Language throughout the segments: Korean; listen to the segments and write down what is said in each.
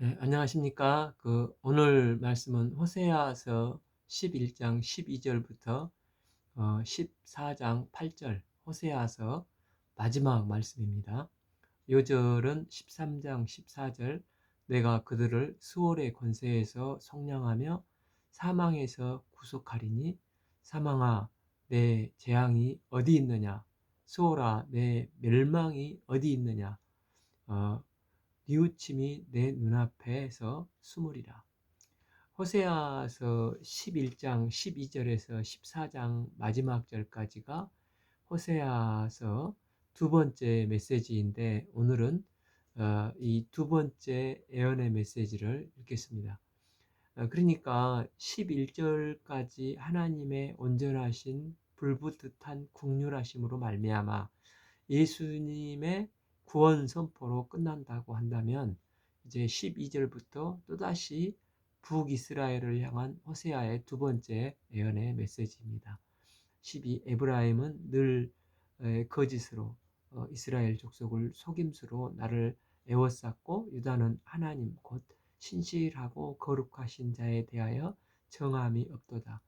네, 안녕하십니까. 오늘 말씀은 호세아서 11장 12절부터 14장 8절, 호세아서 마지막 말씀입니다. 요절은 13장 14절, 내가 그들을 수월의 권세에서 속량하며 사망에서 구속하리니, 사망아 내 재앙이 어디 있느냐, 수월아 내 멸망이 어디 있느냐, 어, 뉘우침이 내 눈앞에서 숨으리라. 호세아서 11장 12절에서 14장 마지막 절까지가 호세아서 두 번째 메시지인데, 오늘은 이 두 번째 예언의 메시지를 읽겠습니다. 그러니까 11절까지 하나님의 온전하신 불붙듯한 국률하심으로 말미암아 예수님의 구원 선포로 끝난다고 한다면, 이제 12절부터 또다시 북이스라엘을 향한 호세아의 두 번째 예언의 메시지입니다. 12, 에브라임은 늘 거짓으로 이스라엘 족속을 속임수로 나를 애워쌌고, 유다는 하나님 곧 신실하고 거룩하신 자에 대하여 정함이 없도다.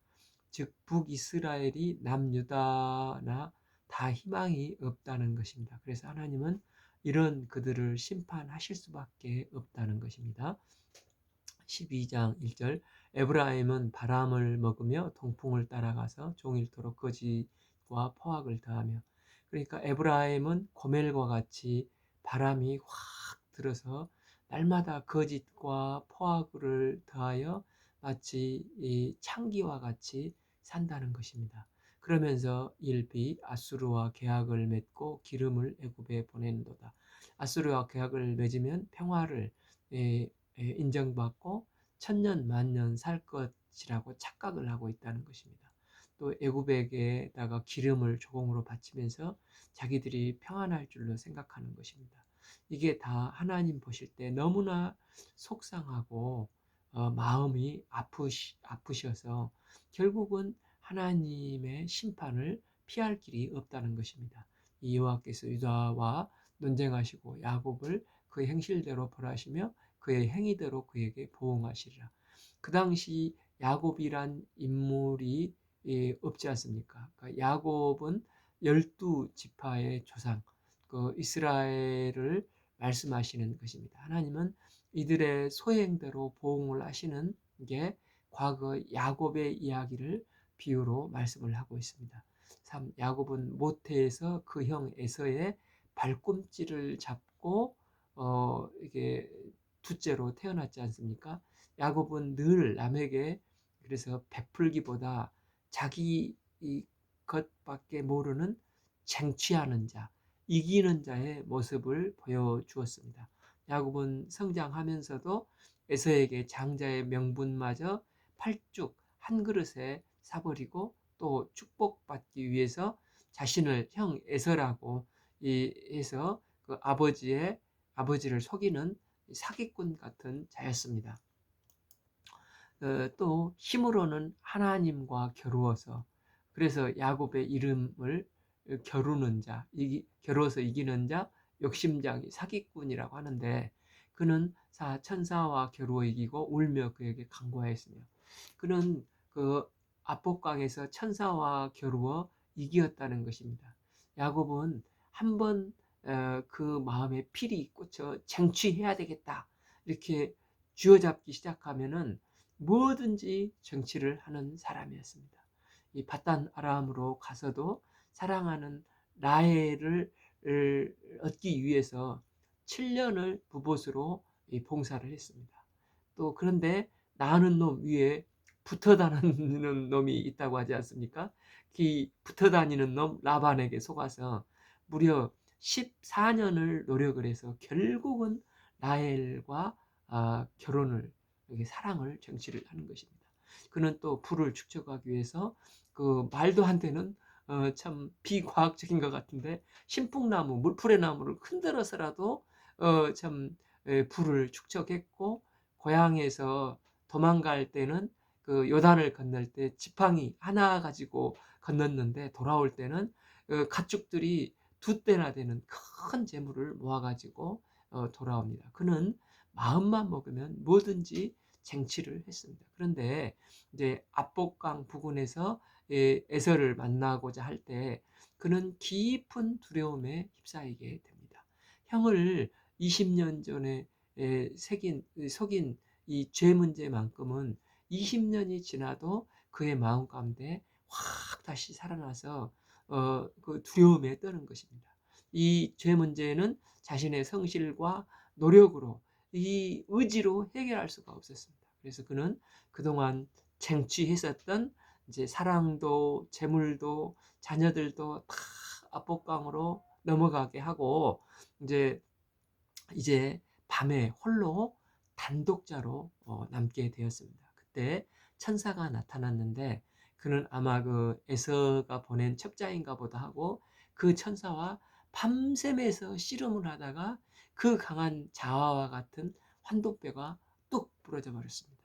즉 북이스라엘이 남유다나 다 희망이 없다는 것입니다. 그래서 하나님은 이런 그들을 심판하실 수밖에 없다는 것입니다. 12장 1절, 에브라임은 바람을 먹으며 동풍을 따라가서 종일토록 거짓과 포악을 더하며. 그러니까 에브라임은 고멜과 같이 바람이 확 들어서 날마다 거짓과 포악을 더하여 마치 이 창기와 같이 산다는 것입니다. 그러면서 일비 아수르와 계약을 맺고 기름을 애굽에 보내는도다. 아수르와 계약을 맺으면 평화를 인정받고 천년 만년 살 것이라고 착각을 하고 있다는 것입니다. 또 애굽에게다가 기름을 조공으로 바치면서 자기들이 평안할 줄로 생각하는 것입니다. 이게 다 하나님 보실 때 너무나 속상하고 마음이 아프셔서 결국은 하나님의 심판을 피할 길이 없다는 것입니다. 이 여호와께서 유다와 논쟁하시고 야곱을 그 행실대로 벌하시며 그의 행위대로 그에게 보응하시리라. 그 당시 야곱이란 인물이 없지 않습니까? 그러니까 야곱은 12지파의 조상, 그 이스라엘을 말씀하시는 것입니다. 하나님은 이들의 소행대로 보응을 하시는 게 과거 야곱의 이야기를 비유로 말씀을 하고 있습니다. 3. 야곱은 모태에서 그 형 에서의 발꿈치를 잡고 이게 둘째로 태어났지 않습니까? 야곱은 늘 남에게 그래서 베풀기보다 자기 것밖에 모르는 쟁취하는 자, 이기는 자의 모습을 보여주었습니다. 야곱은 성장하면서도 에서에게 장자의 명분마저 팔쭉 한 그릇에 사버리고, 또 축복받기 위해서 자신을 형 에서라고 해서 그 아버지를 속이는 사기꾼 같은 자였습니다. 또 힘으로는 하나님과 겨루어서, 그래서 야곱의 이름을 겨루는 자, 겨루어서 이기는 자, 욕심장이 사기꾼이라고 하는데, 그는 천사와 겨루어 이기고 울며 그에게 간구하였으며, 그는 그 압복강에서 천사와 겨루어 이기었다는 것입니다. 야곱은 한번 그 마음에 필이 꽂혀 쟁취해야 되겠다 이렇게 쥐어잡기 시작하면은 뭐든지 정치를 하는 사람이었습니다. 이 바단 아람으로 가서도 사랑하는 라헬을 얻기 위해서 7년을 무봇으로 봉사를 했습니다. 또 그런데 나는 놈 위에 붙어 다니는 놈이 있다고 하지 않습니까? 그 붙어 다니는 놈 라반에게 속아서 무려 14년을 노력을 해서 결국은 라헬과 결혼을, 사랑을 정치를 하는 것입니다. 그는 또 부를 축적하기 위해서 그 말도 안 되는 참 비과학적인 것 같은데 신풍나무, 물풀의 나무를 흔들어서라도 참 부를 축적했고, 고향에서 도망갈 때는 그 요단을 건널 때 지팡이 하나 가지고 건넜는데, 돌아올 때는 가축들이 두 떼나 되는 큰 재물을 모아가지고 돌아옵니다. 그는 마음만 먹으면 뭐든지 쟁취를 했습니다. 그런데 이제 압복강 부근에서 에서를 만나고자 할 때 그는 깊은 두려움에 휩싸이게 됩니다. 형을 20년 전에 속인 이 죄 문제만큼은 20년이 지나도 그의 마음 가운데 확 다시 살아나서 그 두려움에 떠는 것입니다. 이 죄 문제는 자신의 성실과 노력으로 이 의지로 해결할 수가 없었습니다. 그래서 그는 그동안 쟁취했었던 이제 사랑도 재물도 자녀들도 다 압복강으로 넘어가게 하고 이제 밤에 홀로 단독자로 남게 되었습니다. 그때 천사가 나타났는데 그는 아마 그 에서가 보낸 첩자인가 보다 하고 그 천사와 밤샘에서 씨름을 하다가 그 강한 자와와 같은 환도뼈가 뚝 부러져 버렸습니다.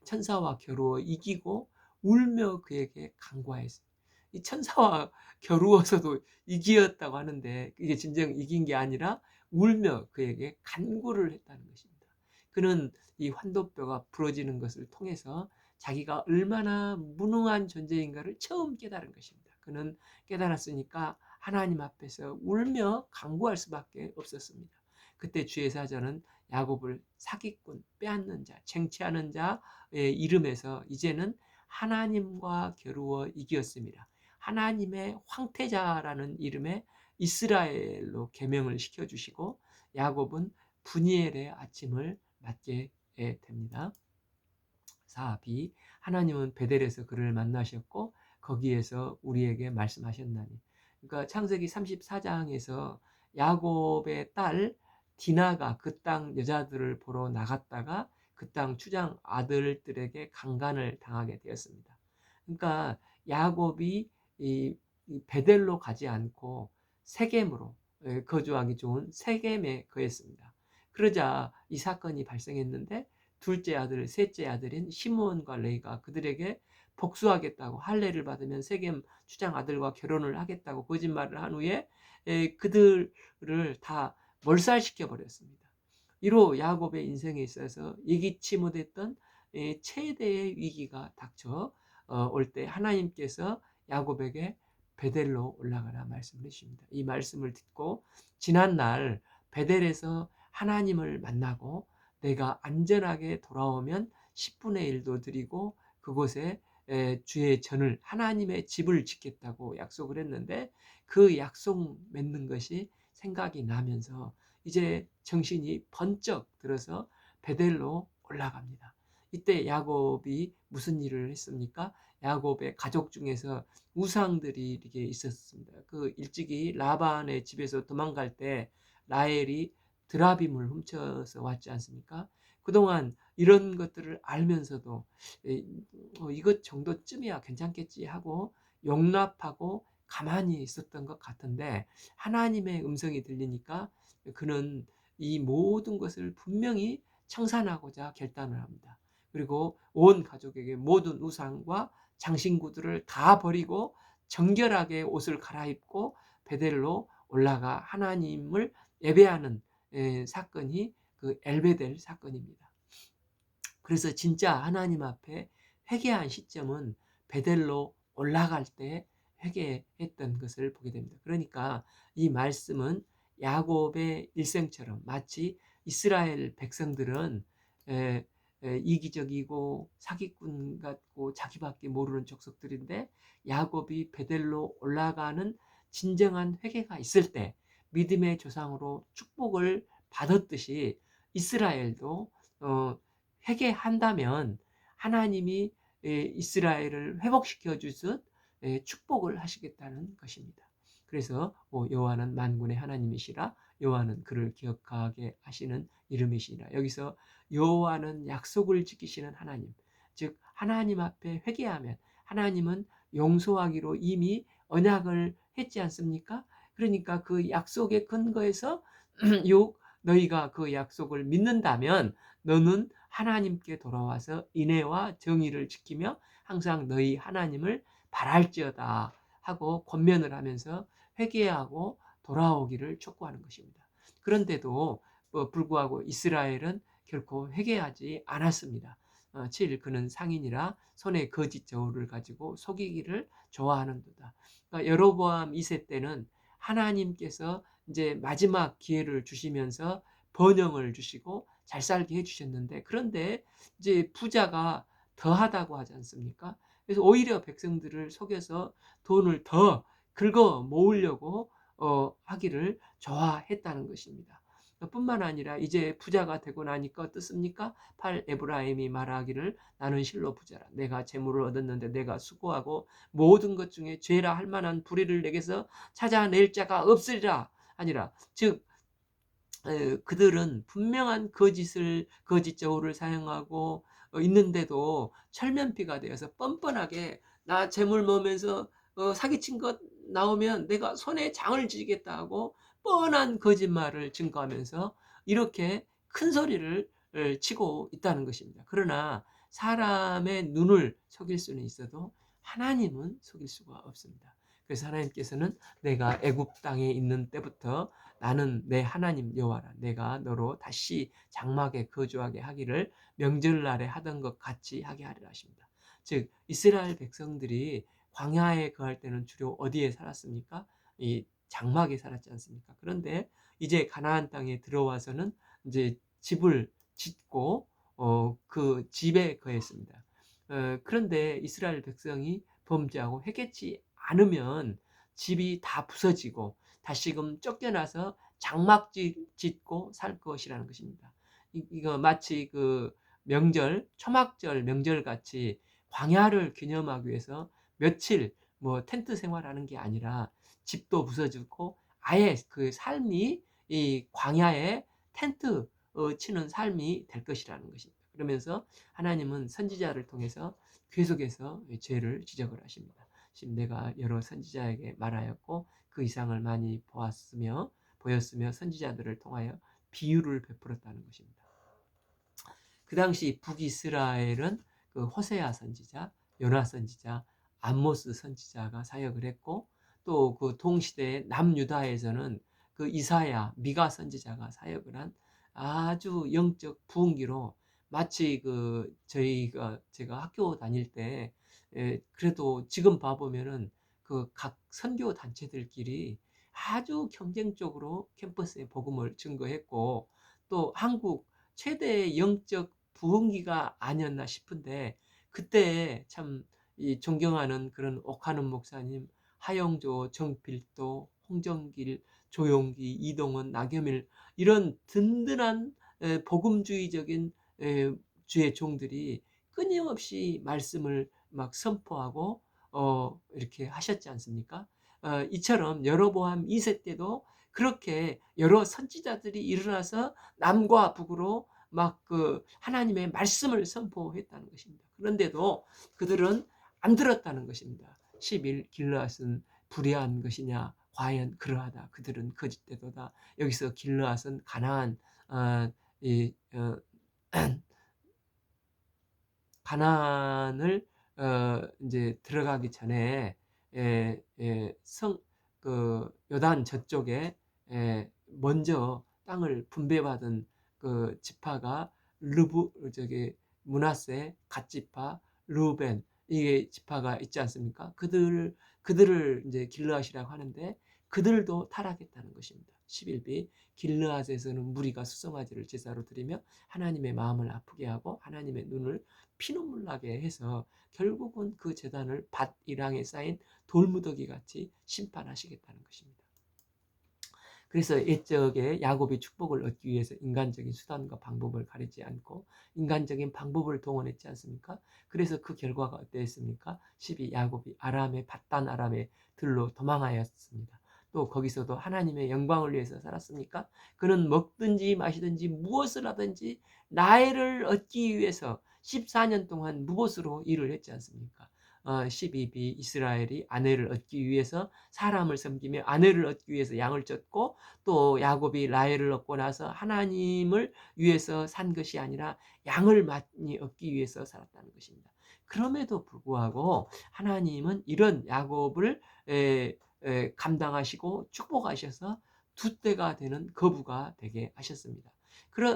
천사와 겨루어 이기고 울며 그에게 간구하였습니다. 이 천사와 겨루어서도 이기었다고 하는데 이게 진정 이긴 게 아니라 울며 그에게 간구를 했다는 것입니다. 그는 이 환도뼈가 부러지는 것을 통해서 자기가 얼마나 무능한 존재인가를 처음 깨달은 것입니다. 그는 깨달았으니까 하나님 앞에서 울며 간구할 수밖에 없었습니다. 그때 주의 사자는 야곱을 사기꾼, 빼앗는 자, 쟁취하는 자의 이름에서 이제는 하나님과 겨루어 이기었습니다. 하나님의 황태자라는 이름의 이스라엘로 개명을 시켜주시고 야곱은 분이엘의 아침을 맞게 됩니다. 4b 하나님은 베델에서 그를 만나셨고 거기에서 우리에게 말씀하셨나니. 그러니까 창세기 34장에서 야곱의 딸 디나가 그 땅 여자들을 보러 나갔다가 그 땅 추장 아들들에게 강간을 당하게 되었습니다. 그러니까 야곱이 이 베델로 가지 않고 세겜으로 거주하기 좋은 세겜에 거했습니다. 그러자 이 사건이 발생했는데 둘째 아들, 셋째 아들인 시므온과 레이가 그들에게 복수하겠다고 할례를 받으면 세겜 추장 아들과 결혼을 하겠다고 거짓말을 한 후에 그들을 다 몰살시켜 버렸습니다. 이로 야곱의 인생에 있어서 예기치 못했던 최대의 위기가 닥쳐 올 때 하나님께서 야곱에게 베델로 올라가라 말씀을 해주십니다. 이 말씀을 듣고 지난날 베델에서 하나님을 만나고 내가 안전하게 돌아오면 10분의 1도 드리고 그곳에 주의 전을 하나님의 집을 짓겠다고 약속을 했는데 그 약속 맺는 것이 생각이 나면서 이제 정신이 번쩍 들어서 베델로 올라갑니다. 이때 야곱이 무슨 일을 했습니까? 야곱의 가족 중에서 우상들이 이렇게 있었습니다. 그 일찍이 라반의 집에서 도망갈 때 라헬이 드라빔을 훔쳐서 왔지 않습니까? 그동안 이런 것들을 알면서도 이것 정도쯤이야 괜찮겠지 하고 용납하고 가만히 있었던 것 같은데 하나님의 음성이 들리니까 그는 이 모든 것을 분명히 청산하고자 결단을 합니다. 그리고 온 가족에게 모든 우상과 장신구들을 다 버리고 정결하게 옷을 갈아입고 베델로 올라가 하나님을 예배하는 사건이 그 엘베델 사건입니다. 그래서 진짜 하나님 앞에 회개한 시점은 베델로 올라갈 때 회개했던 것을 보게 됩니다. 그러니까 이 말씀은 야곱의 일생처럼 마치 이스라엘 백성들은 이기적이고 사기꾼 같고 자기밖에 모르는 족속들인데 야곱이 베델로 올라가는 진정한 회개가 있을 때 믿음의 조상으로 축복을 받았듯이 이스라엘도 회개한다면 하나님이 이스라엘을 회복시켜 주듯 축복을 하시겠다는 것입니다. 그래서 여호와는 만군의 하나님이시라 여호와는 그를 기억하게 하시는 이름이시라. 여기서 여호와는 약속을 지키시는 하나님, 즉 하나님 앞에 회개하면 하나님은 용서하기로 이미 언약을 했지 않습니까? 그러니까 그 약속의 근거에서 너희가 그 약속을 믿는다면 너는 하나님께 돌아와서 인애와 정의를 지키며 항상 너희 하나님을 바랄지어다 하고 권면을 하면서 회개하고 돌아오기를 촉구하는 것입니다. 그런데도 불구하고 이스라엘은 결코 회개하지 않았습니다. 7. 그는 상인이라 손에 거짓 저울을 가지고 속이기를 좋아하는도다. 그러니까 여로보암 2세 때는 하나님께서 이제 마지막 기회를 주시면서 번영을 주시고 잘 살게 해주셨는데, 그런데 이제 부자가 더하다고 하지 않습니까? 그래서 오히려 백성들을 속여서 돈을 더 긁어 모으려고 하기를 좋아했다는 것입니다. 뿐만 아니라 이제 부자가 되고 나니까 어떻습니까? 8. 에브라임이 말하기를 나는 실로 부자라. 내가 재물을 얻었는데 내가 수고하고 모든 것 중에 죄라 할 만한 불의를 내게서 찾아낼 자가 없으리라 아니라, 즉 그들은 분명한 거짓 저울을 사용하고 있는데도 철면피가 되어서 뻔뻔하게 나 재물 모으면서 사기친 것 나오면 내가 손에 장을 쥐겠다 하고 뻔한 거짓말을 증거하면서 이렇게 큰 소리를 치고 있다는 것입니다. 그러나 사람의 눈을 속일 수는 있어도 하나님은 속일 수가 없습니다. 그래서 하나님께서는 내가 애굽 땅에 있는 때부터 나는 내 하나님 여호와라, 내가 너로 다시 장막에 거주하게 하기를 명절날에 하던 것 같이 하게 하리라 하십니다. 즉 이스라엘 백성들이 광야에 거할 때는 주로 어디에 살았습니까? 이 장막에 살았지 않습니까? 그런데 이제 가나안 땅에 들어와서는 이제 집을 짓고 그 집에 거했습니다. 그런데 이스라엘 백성이 범죄하고 회개치 않으면 집이 다 부서지고 다시금 쫓겨나서 장막 짓고 살 것이라는 것입니다. 이거 마치 그 명절, 초막절 명절 같이 광야를 기념하기 위해서 며칠 뭐 텐트 생활하는 게 아니라 집도 부서지고 아예 그 삶이 이 광야에 텐트 치는 삶이 될 것이라는 것입니다. 그러면서 하나님은 선지자를 통해서 계속해서 죄를 지적을 하십니다. 지금 내가 여러 선지자에게 말하였고 그 이상을 많이 보였으며 선지자들을 통하여 비유를 베풀었다는 것입니다. 그 당시 북이스라엘은 그 호세아 선지자, 요나 선지자, 암모스 선지자가 사역을 했고, 또 그 동시대의 남유다에서는 그 이사야, 미가 선지자가 사역을 한 아주 영적 부흥기로, 마치 그 제가 학교 다닐 때 그래도 지금 봐보면은 그 각 선교 단체들끼리 아주 경쟁적으로 캠퍼스에 복음을 증거했고, 또 한국 최대의 영적 부흥기가 아니었나 싶은데, 그때 참 이 존경하는 그런 옥하는 목사님, 하영조, 정필도, 홍정길, 조용기, 이동원, 나겸일, 이런 든든한 복음주의적인 주의 종들이 끊임없이 말씀을 막 선포하고 이렇게 하셨지 않습니까? 이처럼 여로보암 2세 때도 그렇게 여러 선지자들이 일어나서 남과 북으로 막 그 하나님의 말씀을 선포했다는 것입니다. 그런데도 그들은 안 들었다는 것입니다. 11. 길르앗은 불의한 것이냐? 과연 그러하다. 그들은 거짓되도다. 여기서 길르앗은 가나안 이 가나안을 이제 들어가기 전에 그 요단 저쪽에 먼저 땅을 분배받은 그 지파가 므낫세, 갓지파, 르우벤, 이게 지파가 있지 않습니까? 그들을 이제 길르앗이라고 하는데, 그들도 타락했다는 것입니다. 11b. 길르앗에서는 무리가 수송아지를 제사로 드리며 하나님의 마음을 아프게 하고 하나님의 눈을 피눈물 나게 해서 결국은 그 제단을 밭이랑에 쌓인 돌무더기 같이 심판하시겠다는 것입니다. 그래서 옛적에 야곱이 축복을 얻기 위해서 인간적인 수단과 방법을 가리지 않고 인간적인 방법을 동원했지 않습니까? 그래서 그 결과가 어땠습니까? 12. 야곱이 아람의 밧단 아람의 들로 도망하였습니다. 또 거기서도 하나님의 영광을 위해서 살았습니까? 그는 먹든지 마시든지 무엇을 하든지 나이를 얻기 위해서 14년 동안 무엇으로 일을 했지 않습니까? 12b. 이스라엘이 아내를 얻기 위해서 사람을 섬기며 아내를 얻기 위해서 양을 쫓고, 또 야곱이 라헬을 얻고 나서 하나님을 위해서 산 것이 아니라 양을 많이 얻기 위해서 살았다는 것입니다. 그럼에도 불구하고 하나님은 이런 야곱을 감당하시고 축복하셔서 두 때가 되는 거부가 되게 하셨습니다.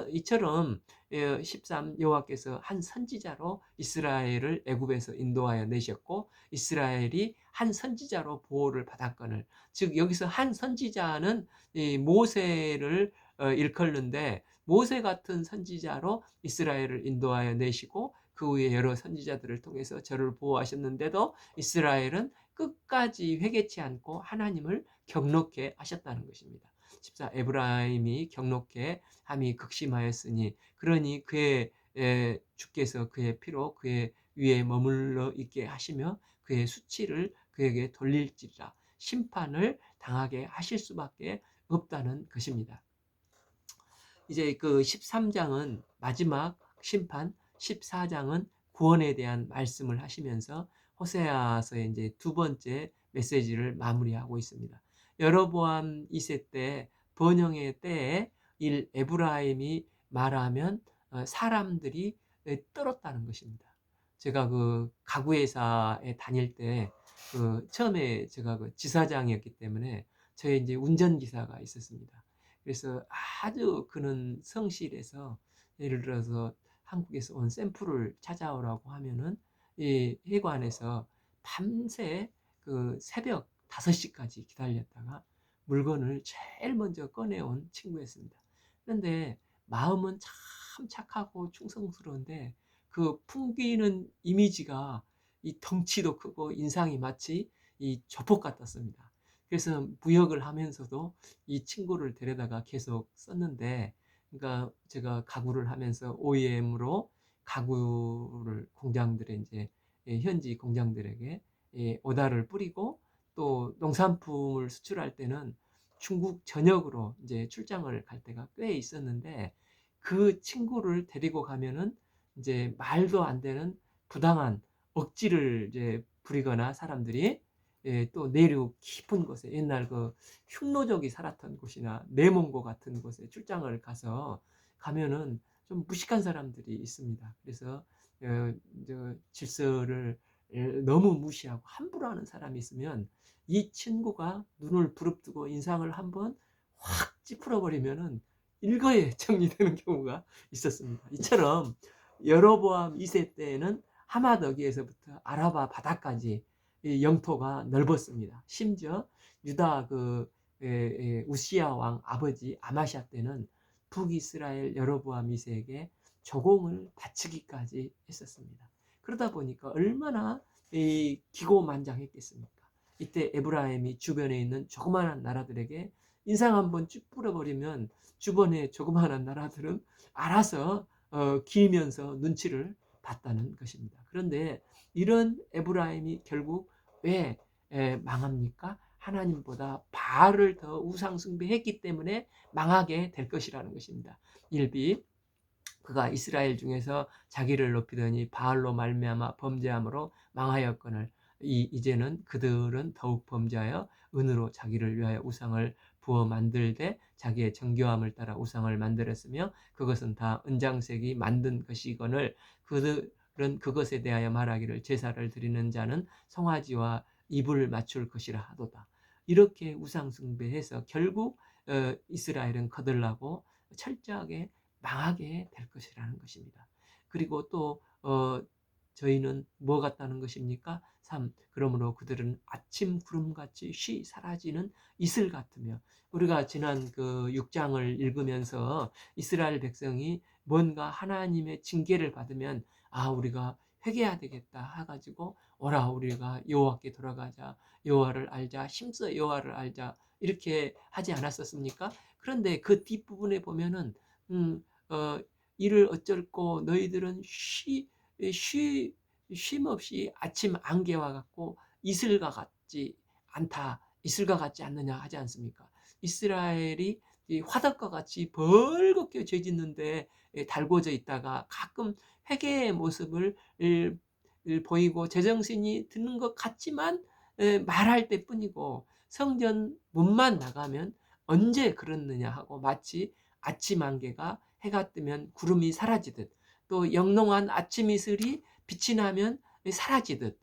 이처럼 13 여호와께서 한 선지자로 이스라엘을 애굽에서 인도하여 내셨고 이스라엘이 한 선지자로 보호를 받았거늘 즉 여기서 한 선지자는 이 모세를 일컫는데 모세 같은 선지자로 이스라엘을 인도하여 내시고 그 후에 여러 선지자들을 통해서 저를 보호하셨는데도 이스라엘은 끝까지 회개치 않고 하나님을 경노케 하셨다는 것입니다. 14 에브라임이 경노케 함이 극심하였으니 그러니 그의 주께서 그의 피로 그의 위에 머물러 있게 하시며 그의 수치를 그에게 돌릴지라 심판을 당하게 하실 수밖에 없다는 것입니다. 이제 그 13장은 마지막 심판, 14장은 구원에 대한 말씀을 하시면서 호세아서의 이제 두 번째 메시지를 마무리하고 있습니다. 여로보암 2세 때 번영의 때에 에브라임이 말하면 사람들이 떨었다는 것입니다. 제가 그 가구회사에 다닐 때 처음에 제가 그 지사장이었기 때문에 저의 이제 운전기사가 있었습니다. 그래서 아주 그는 성실해서 예를 들어서 한국에서 온 샘플을 찾아오라고 하면은 이 회관에서 밤새 그 새벽 5시까지 기다렸다가 물건을 제일 먼저 꺼내온 친구였습니다. 그런데 마음은 참 착하고 충성스러운데 그 풍기는 이미지가 이 덩치도 크고 인상이 마치 이 조폭 같았습니다. 그래서 무역을 하면서도 이 친구를 데려다가 계속 썼는데 그러니까 제가 가구를 하면서 OEM으로 가구를 공장들에 이제 현지 공장들에게 오다를 뿌리고 또 농산품을 수출할 때는 중국 전역으로 이제 출장을 갈 때가 꽤 있었는데 그 친구를 데리고 가면은 이제 말도 안 되는 부당한 억지를 이제 부리거나 사람들이 또 내륙 깊은 곳에 옛날 그 흉노족이 살았던 곳이나 내몽고 같은 곳에 출장을 가면은 좀 무식한 사람들이 있습니다. 그래서 질서를 너무 무시하고 함부로 하는 사람이 있으면 이 친구가 눈을 부릅뜨고 인상을 한번 확 찌푸려 버리면은 일거에 정리되는 경우가 있었습니다. 이처럼 여로보암 2세 때에는 하마더기에서부터 아라바 바다까지 영토가 넓었습니다. 심지어 유다 우시야 왕 아버지 아마샤 때는 북이스라엘 여로보암 2세에게 조공을 바치기까지 했었습니다. 그러다 보니까 얼마나 기고만장했겠습니까? 이때 에브라임이 주변에 있는 조그마한 나라들에게 인상 한번 쭉 뿌려버리면 주변의 조그마한 나라들은 알아서 기면서 눈치를 봤다는 것입니다. 그런데 이런 에브라임이 결국 왜 망합니까? 하나님보다 바알을 더 우상 숭배했기 때문에 망하게 될 것이라는 것입니다. 일비 그가 이스라엘 중에서 자기를 높이더니 바알로 말미암아 범죄함으로 망하였거늘 이제는 그들은 더욱 범죄하여 은으로 자기를 위하여 우상을 부어 만들되 자기의 정교함을 따라 우상을 만들었으며 그것은 다 은장색이 만든 것이거늘 그들은 그것에 대하여 말하기를 제사를 드리는 자는 송아지와 입을 맞출 것이라 하도다. 이렇게 우상 숭배해서 결국 이스라엘은 거들나고 철저하게 망하게 될 것이라는 것입니다. 그리고 또 저희는 뭐 같다는 것입니까? 3. 그러므로 그들은 아침 구름같이 쉬 사라지는 이슬 같으며 우리가 지난 그 6장을 읽으면서 이스라엘 백성이 뭔가 하나님의 징계를 받으면 우리가 회개해야 되겠다 해가지고 오라 우리가 여호와께 돌아가자 여호와를 알자 힘써 여호와를 알자 이렇게 하지 않았었습니까? 그런데 그 뒷부분에 보면은 이를 어쩔꼬 너희들은 쉼없이 아침 안개와 같고 이슬과 같지 않다 이슬과 같지 않느냐 하지 않습니까? 이스라엘이 화덕과 같이 벌겋게 죄 짓는데 달궈져 있다가 가끔 회개의 모습을 보이고 제정신이 드는 것 같지만 말할 때뿐이고 성전 문만 나가면 언제 그렇느냐 하고 마치 아침 안개가 해가 뜨면 구름이 사라지듯 또 영롱한 아침 이슬이 빛이 나면 사라지듯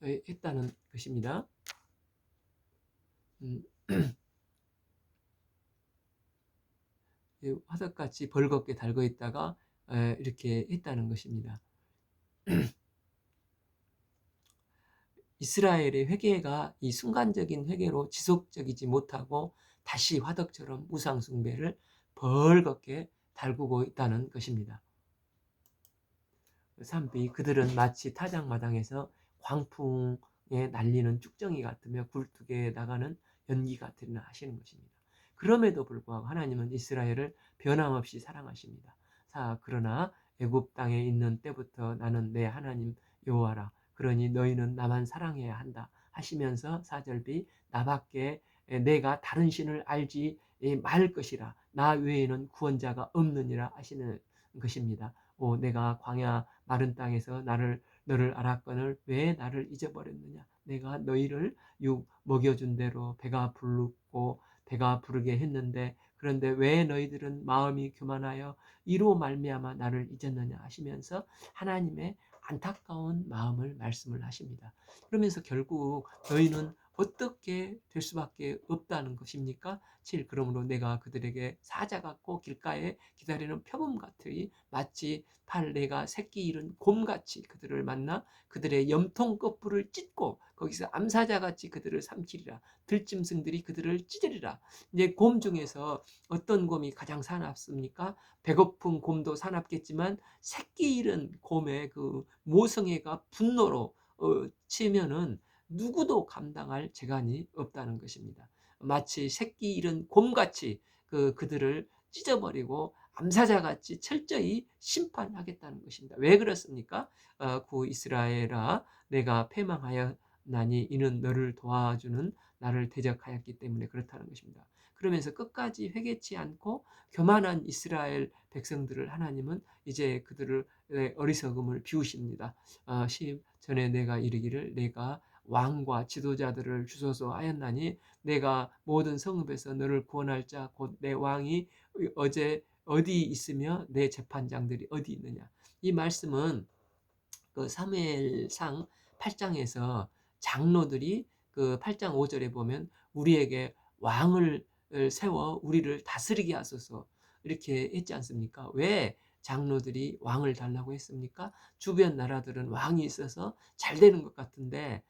했다는 것입니다. 화덕같이 벌겋게 달궈 있다가 이렇게 했다는 것입니다. 이스라엘의 회개가 이 순간적인 회개로 지속적이지 못하고 다시 화덕처럼 우상 숭배를 벌겋게 달구고 있다는 것입니다. 3b 그들은 마치 타작마당에서 광풍에 날리는 쭉정이 같으며 굴뚝에 나가는 연기 같으리라 하시는 것입니다. 그럼에도 불구하고 하나님은 이스라엘을 변함없이 사랑하십니다. 그러나 애굽 땅에 있는 때부터 나는 내 하나님 여호와라. 그러니 너희는 나만 사랑해야 한다 하시면서 4절비 나밖에 내가 다른 신을 알지 말 것이라. 나 외에는 구원자가 없느니라 하시는 것입니다. 내가 광야 마른 땅에서 너를 알았거늘 왜 나를 잊어버렸느냐. 내가 너희를 육 먹여준 대로 배가 부르고 배가 부르게 했는데 그런데 왜 너희들은 마음이 교만하여 이로 말미암아 나를 잊었느냐 하시면서 하나님의 안타까운 마음을 말씀을 하십니다. 그러면서 결국 너희는 어떻게 될 수밖에 없다는 것입니까? 7. 그러므로 내가 그들에게 사자 같고 길가에 기다리는 표범 같으니 마치 내가 새끼 잃은 곰같이 그들을 만나 그들의 염통 끝부를 찢고 거기서 암사자같이 그들을 삼키리라. 들짐승들이 그들을 찢으리라. 이제 곰 중에서 어떤 곰이 가장 사납습니까? 배고픈 곰도 사납겠지만 새끼 잃은 곰의 그 모성애가 분노로 치면은 누구도 감당할 재간이 없다는 것입니다. 마치 새끼 잃은 곰같이 그들을 찢어버리고 암사자같이 철저히 심판하겠다는 것입니다. 왜 그렇습니까? 구 이스라엘아 내가 패망하였나니 이는 너를 도와주는 나를 대적하였기 때문에 그렇다는 것입니다. 그러면서 끝까지 회개치 않고 교만한 이스라엘 백성들을 하나님은 이제 그들을 어리석음을 비우십니다. 10 전에 내가 이르기를 내가 왕과 지도자들을 주소서 하였나니 내가 모든 성읍에서 너를 구원할 자 곧 내 왕이 어디 있으며 내 재판장들이 어디 있느냐. 이 말씀은 그 사무엘상 8장에서 장로들이 그 8장 5절에 보면 우리에게 왕을 세워 우리를 다스리게 하소서 이렇게 했지 않습니까? 왜 장로들이 왕을 달라고 했습니까? 주변 나라들은 왕이 있어서 잘 되는 것 같은데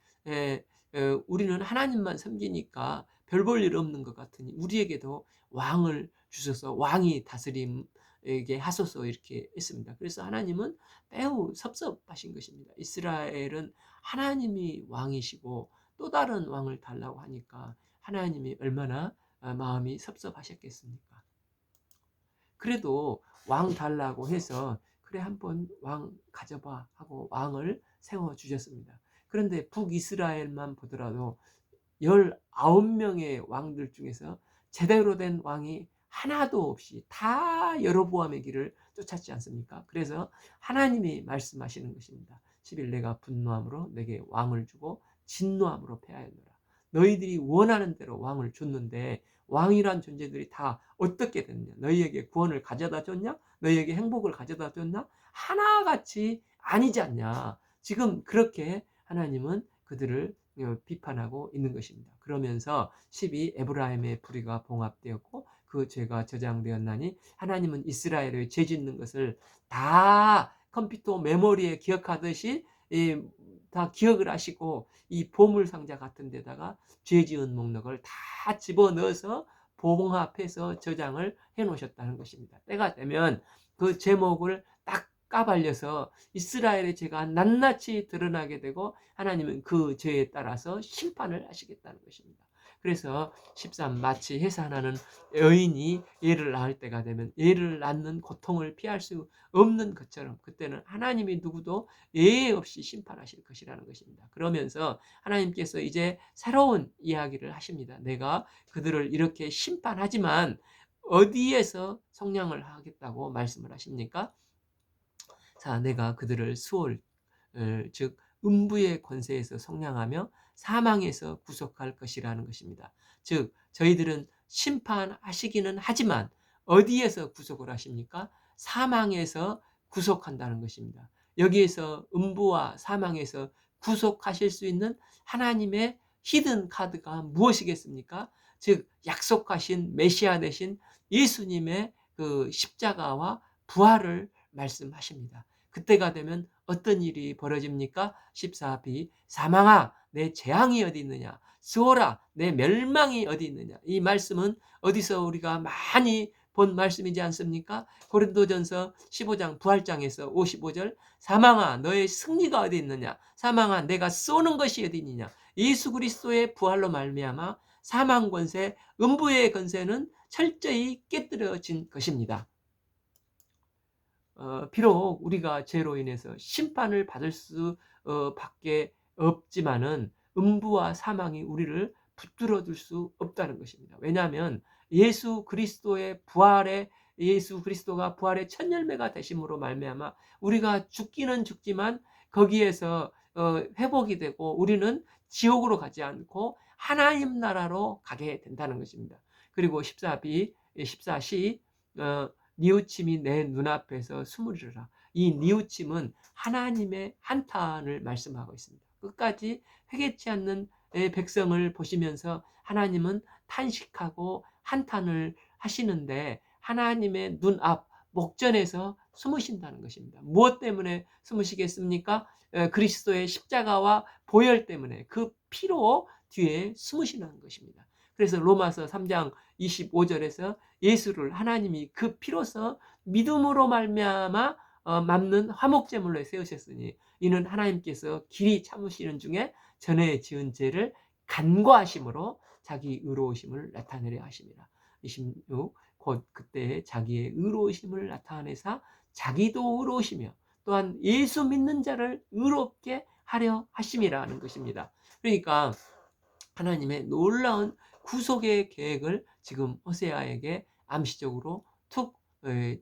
우리는 하나님만 섬기니까 별 볼 일 없는 것 같으니 우리에게도 왕을 주셔서 왕이 다스림에게 하소서 이렇게 했습니다. 그래서 하나님은 매우 섭섭하신 것입니다. 이스라엘은 하나님이 왕이시고 또 다른 왕을 달라고 하니까 하나님이 얼마나 마음이 섭섭하셨겠습니까? 그래도 왕 달라고 해서 그래 한번 왕 가져봐 하고 왕을 세워주셨습니다. 그런데 북이스라엘만 보더라도 19명의 왕들 중에서 제대로 된 왕이 하나도 없이 다 여로보암의 길을 쫓았지 않습니까? 그래서 하나님이 말씀하시는 것입니다. 11 내가 분노함으로 내게 왕을 주고 진노함으로 패하였노라. 너희들이 원하는 대로 왕을 줬는데 왕이란 존재들이 다 어떻게 됐냐? 너희에게 구원을 가져다 줬냐? 너희에게 행복을 가져다 줬냐? 하나같이 아니지 않냐? 지금 그렇게 하나님은 그들을 비판하고 있는 것입니다. 그러면서 12 에브라임의 불의가 봉합되었고 그 죄가 저장되었나니 하나님은 이스라엘의 죄 짓는 것을 다 컴퓨터 메모리에 기억하듯이 다 기억을 하시고 이 보물상자 같은 데다가 죄 지은 목록을 다 집어넣어서 봉합해서 저장을 해 놓으셨다는 것입니다. 때가 되면 그 제목을 딱 까발려서 이스라엘의 죄가 낱낱이 드러나게 되고 하나님은 그 죄에 따라서 심판을 하시겠다는 것입니다. 그래서 13 마치 해산하는 여인이 애를 낳을 때가 되면 애를 낳는 고통을 피할 수 없는 것처럼 그때는 하나님이 누구도 예외 없이 심판하실 것이라는 것입니다. 그러면서 하나님께서 이제 새로운 이야기를 하십니다. 내가 그들을 이렇게 심판하지만 어디에서 속량을 하겠다고 말씀을 하십니까? 내가 그들을 수월 즉 음부의 권세에서 속량하며 사망에서 구속할 것이라는 것입니다. 즉 저희들은 심판하시기는 하지만 어디에서 구속을 하십니까? 사망에서 구속한다는 것입니다. 여기에서 음부와 사망에서 구속하실 수 있는 하나님의 히든 카드가 무엇이겠습니까? 즉 약속하신 메시아 되신 예수님의 그 십자가와 부활을 말씀하십니다. 그때가 되면 어떤 일이 벌어집니까? 14b 사망아 내 재앙이 어디 있느냐, 스오라 내 멸망이 어디 있느냐. 이 말씀은 어디서 우리가 많이 본 말씀이지 않습니까? 고린도전서 15장 부활장에서 55절 사망아 너의 승리가 어디 있느냐, 사망아 내가 쏘는 것이 어디 있느냐. 예수 그리스도의 부활로 말미암아 사망 권세, 음부의 권세는 철저히 깨뜨려진 것입니다. 비록 우리가 죄로 인해서 심판을 받을 수 밖에 없지만은 음부와 사망이 우리를 붙들어 둘 수 없다는 것입니다. 왜냐하면 예수 그리스도가 부활의 첫 열매가 되심으로 말미암아 우리가 죽기는 죽지만 거기에서 회복이 되고 우리는 지옥으로 가지 않고 하나님 나라로 가게 된다는 것입니다. 그리고 14c 뉘우침이 내 눈앞에서 스무리라. 이 뉘우침은 하나님의 한탄을 말씀하고 있습니다. 끝까지 회개치 않는 백성을 보시면서 하나님은 탄식하고 한탄을 하시는데 하나님의 눈앞 목전에서 숨으신다는 것입니다. 무엇 때문에 숨으시겠습니까? 그리스도의 십자가와 보혈 때문에 그 피로 뒤에 숨으시는 것입니다. 그래서 로마서 3장 25절에서 예수를 하나님이 그 피로서 믿음으로 말미암아 맘는 화목제물로 세우셨으니 이는 하나님께서 길이 참으시는 중에 전에 지은 죄를 간과하심으로 자기 의로우심을 나타내려 하심이라. 26 곧 그때 자기의 의로우심을 나타내사 자기도 의로우시며 또한 예수 믿는 자를 의롭게 하려 하심이라는 것입니다. 그러니까 하나님의 놀라운 구속의 계획을 지금 호세아에게 암시적으로 툭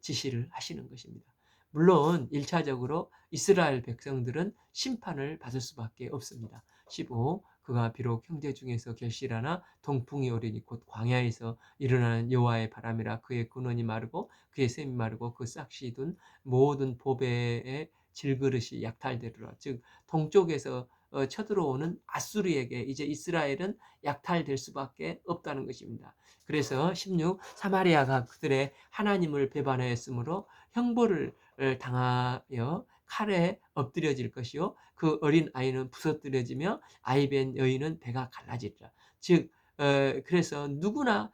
지시를 하시는 것입니다. 물론 1차적으로 이스라엘 백성들은 심판을 받을 수밖에 없습니다. 15 그가 비록 형제 중에서 결실하나 동풍이 오리니 곧 광야에서 일어나는 여호와의 바람이라 그의 근원이 마르고 그의 샘이 마르고 그 싹시 둔 모든 보배의 질그릇이 약탈되리라. 즉 동쪽에서 쳐들어오는 아수르에게 이제 이스라엘은 약탈될 수밖에 없다는 것입니다. 그래서 16 사마리아가 그들의 하나님을 배반하였으므로 형벌을 당하여 칼에 엎드려질 것이요 그 어린 아이는 부서뜨려지며 아이벤 여인은 배가 갈라지리라. 즉 그래서 누구나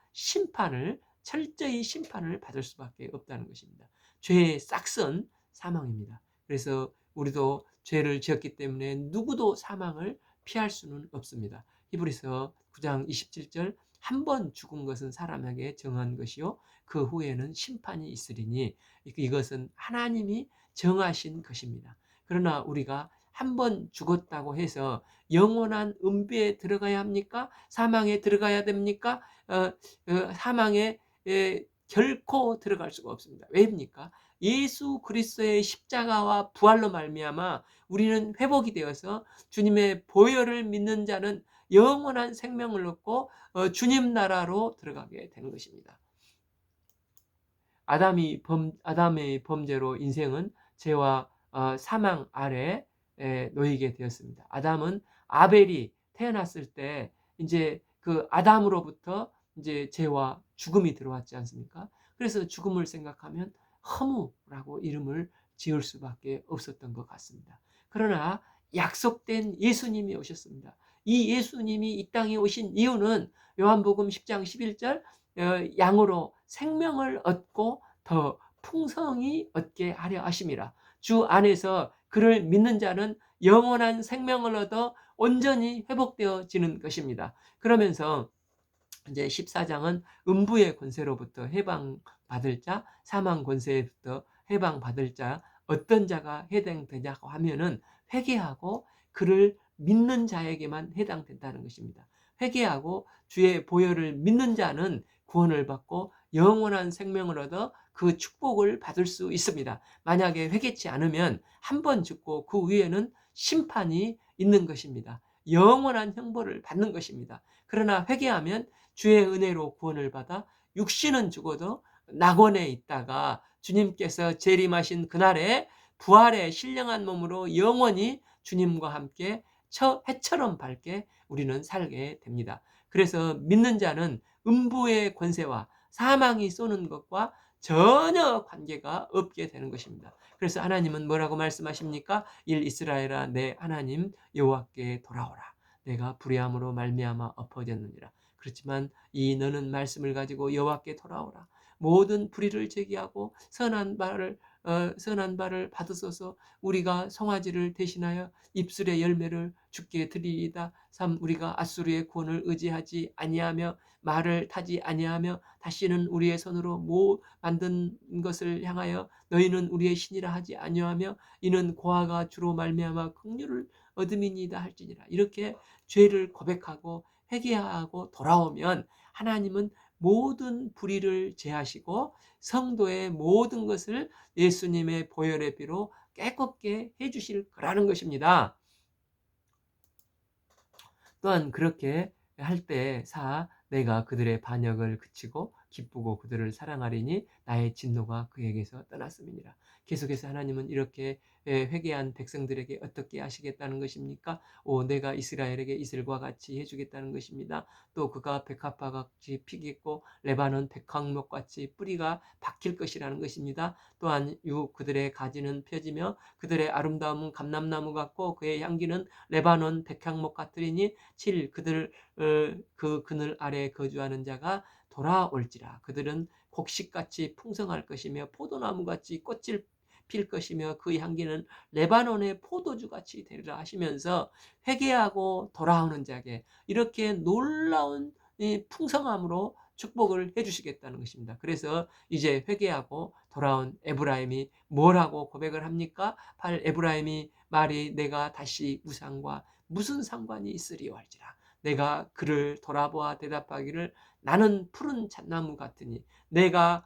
철저히 심판을 받을 수밖에 없다는 것입니다. 죄의 싹은 사망입니다. 그래서 우리도 죄를 지었기 때문에 누구도 사망을 피할 수는 없습니다. 히브리서 9장 27절 한 번 죽은 것은 사람에게 정한 것이요 그 후에는 심판이 있으리니 이것은 하나님이 정하신 것입니다. 그러나 우리가 한 번 죽었다고 해서 영원한 음부에 들어가야 합니까? 사망에 들어가야 됩니까? 사망에 결코 들어갈 수가 없습니다. 왜입니까? 예수 그리스도의 십자가와 부활로 말미암아 우리는 회복이 되어서 주님의 보혈을 믿는 자는 영원한 생명을 얻고 주님 나라로 들어가게 되는 것입니다. 아담의 범죄로 인생은 죄와 사망 아래 놓이게 되었습니다. 아담은 아벨이 태어났을 때 이제 그 아담으로부터 이제 죄와 죽음이 들어왔지 않습니까? 그래서 죽음을 생각하면 허무라고 이름을 지을 수밖에 없었던 것 같습니다. 그러나 약속된 예수님이 오셨습니다. 이 예수님이 이 땅에 오신 이유는 요한복음 10장 11절 양으로 생명을 얻고 더 풍성히 얻게 하려 하심이라. 주 안에서 그를 믿는 자는 영원한 생명을 얻어 온전히 회복되어지는 것입니다. 그러면서 이제 14장은 음부의 권세로부터 해방받을 자, 사망 권세로부터 해방받을 자, 어떤 자가 해당되냐고 하면은 회개하고 그를 믿는 자에게만 해당된다는 것입니다. 회개하고 주의 보혈을 믿는 자는 구원을 받고 영원한 생명을 얻어 그 축복을 받을 수 있습니다. 만약에 회개치 않으면 한 번 죽고 그 위에는 심판이 있는 것입니다. 영원한 형벌을 받는 것입니다. 그러나 회개하면 주의 은혜로 구원을 받아 육신은 죽어도 낙원에 있다가 주님께서 재림하신 그날에 부활의 신령한 몸으로 영원히 주님과 함께 해처럼 밝게 우리는 살게 됩니다. 그래서 믿는 자는 음부의 권세와 사망이 쏘는 것과 전혀 관계가 없게 되는 것입니다. 그래서 하나님은 뭐라고 말씀하십니까? 이스라엘아 내 하나님 여호와께 돌아오라. 내가 불의함으로 말미암아 엎어졌느니라. 그렇지만 너는 말씀을 가지고 여호와께 돌아오라. 모든 불의를 제기하고 선한 발을 받으소서. 우리가 송아지를 대신하여 입술의 열매를 주께 드리이다. 3. 우리가 앗수르의 구원을 의지하지 아니하며 말을 타지 아니하며 다시는 우리의 손으로 만든 것을 향하여 너희는 우리의 신이라 하지 아니하며 이는 고아가 주로 말미암아 긍휼을 얻음이니이다 할지니라. 이렇게 죄를 고백하고 회개하고 돌아오면 하나님은 모든 불의를 제하시고 성도의 모든 것을 예수님의 보혈의 피로 깨끗게 해주실 거라는 것입니다. 또한 그렇게 할 때 내가 그들의 반역을 그치고 기쁘고 그들을 사랑하리니 나의 진노가 그에게서 떠났음이니라. 계속해서 하나님은 이렇게 회개한 백성들에게 어떻게 하시겠다는 것입니까? 내가 이스라엘에게 이슬과 같이 해주겠다는 것입니다. 또 그가 백합화 같이 피겠고 레바논 백향목 같이 뿌리가 박힐 것이라는 것입니다. 또한 그들의 가지는 펴지며 그들의 아름다움은 감람나무 같고 그의 향기는 레바논 백향목 같으리니 7. 그 그늘 아래 거주하는 자가 돌아올지라. 그들은 곡식같이 풍성할 것이며 포도나무같이 꽃을 필 것이며 그 향기는 레바논의 포도주같이 되리라 하시면서 회개하고 돌아오는 자에게 이렇게 놀라운 풍성함으로 축복을 해주시겠다는 것입니다. 그래서 이제 회개하고 돌아온 에브라임이 뭐라고 고백을 합니까? 8. 에브라임이 말이 내가 다시 우상과 무슨 상관이 있으리요 할지라. 내가 그를 돌아보아 대답하기를 나는 푸른 잣나무 같으니 내가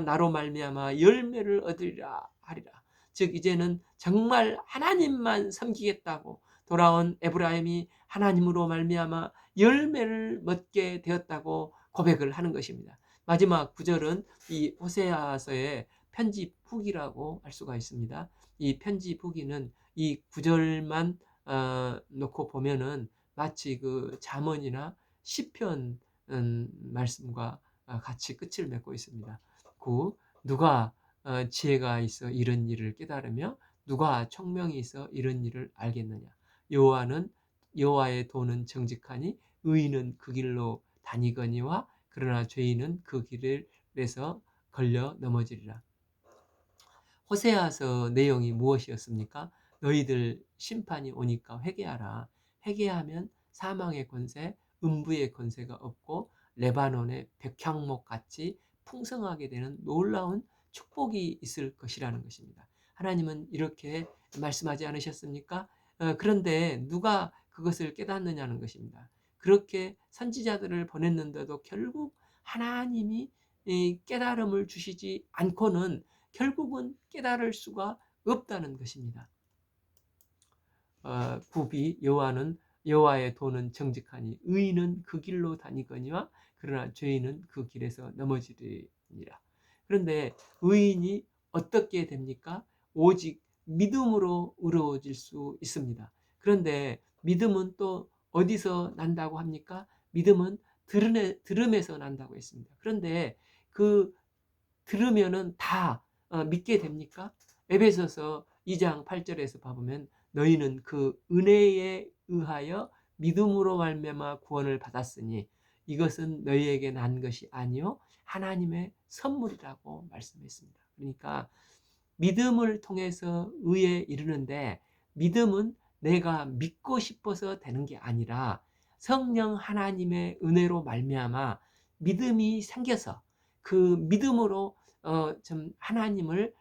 나로 말미암아 열매를 얻으리라 하리라. 즉 이제는 정말 하나님만 섬기겠다고 돌아온 에브라임이 하나님으로 말미암아 열매를 맺게 되었다고 고백을 하는 것입니다. 마지막 9절은 이 호세아서의 편집 후기라고 할 수가 있습니다. 이 편집 후기는 이 9절만 놓고 보면은 마치 그 잠언이나 시편 말씀과 같이 끝을 맺고 있습니다. 9. 누가 지혜가 있어 이런 일을 깨달으며 누가 총명이 있어 이런 일을 알겠느냐. 여호와의 도는 정직하니 의인은 그 길로 다니거니와 그러나 죄인은 그 길에서 걸려 넘어지리라. 호세아서 내용이 무엇이었습니까? 너희들 심판이 오니까 회개하라. 회개하면 사망의 권세, 음부의 권세가 없고 레바논의 백향목 같이 풍성하게 되는 놀라운 축복이 있을 것이라는 것입니다. 하나님은 이렇게 말씀하지 않으셨습니까? 그런데 누가 그것을 깨닫느냐는 것입니다. 그렇게 선지자들을 보냈는데도 결국 하나님이 깨달음을 주시지 않고는 결국은 깨달을 수가 없다는 것입니다. 9b 여호와의 도는 정직하니 의인은 그 길로 다니거니와 그러나 죄인은 그 길에서 넘어지리니라. 그런데 의인이 어떻게 됩니까? 오직 믿음으로 의로워질 수 있습니다. 그런데 믿음은 또 어디서 난다고 합니까? 믿음은 들음에서 난다고 했습니다. 그런데 그 들으면은 다 믿게 됩니까? 에베소서 2장 8절에서 봐보면 너희는 그 은혜에 의하여 믿음으로 말미암아 구원을 받았으니 이것은 너희에게 난 것이 아니요 하나님의 선물이라고 말씀했습니다. 그러니까 믿음을 통해서 의에 이르는데 믿음은 내가 믿고 싶어서 되는 게 아니라 성령 하나님의 은혜로 말미암아 믿음이 생겨서 그 믿음으로 좀 하나님을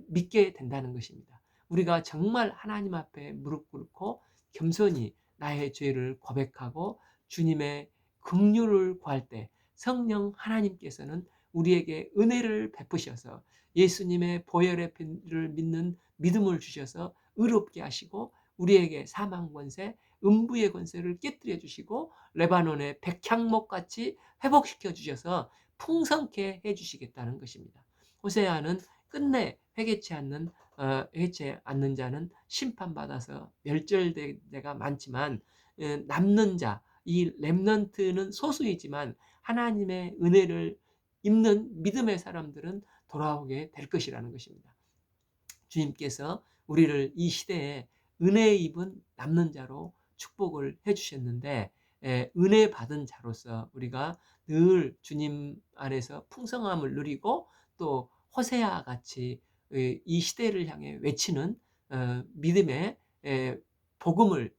믿게 된다는 것입니다. 우리가 정말 하나님 앞에 무릎 꿇고 겸손히 나의 죄를 고백하고 주님의 긍휼을 구할 때 성령 하나님께서는 우리에게 은혜를 베푸셔서 예수님의 보혈의 피를 믿는 믿음을 주셔서 의롭게 하시고 우리에게 사망 권세, 음부의 권세를 깨뜨려 주시고 레바논의 백향목 같이 회복시켜 주셔서 풍성케 해 주시겠다는 것입니다. 호세아는 끝내 회개치 않는 자는 심판받아서 멸절될 때가 많지만 남는 자, 이 렘넌트는 소수이지만 하나님의 은혜를 입는 믿음의 사람들은 돌아오게 될 것이라는 것입니다. 주님께서 우리를 이 시대에 은혜 입은 남는 자로 축복을 해 주셨는데, 은혜 받은 자로서 우리가 늘 주님 안에서 풍성함을 누리고 또 호세아 같이 이 시대를 향해 외치는 믿음의 복음을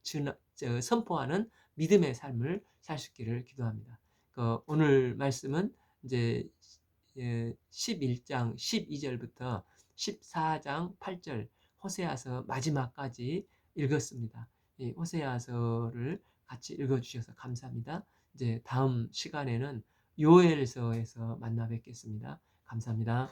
선포하는 믿음의 삶을 살 수 있기를 기도합니다. 오늘 말씀은 이제 11장 12절부터 14장 8절 호세아서 마지막까지 읽었습니다. 이 호세아서를 같이 읽어주셔서 감사합니다. 이제 다음 시간에는 요엘서에서 만나 뵙겠습니다. 감사합니다.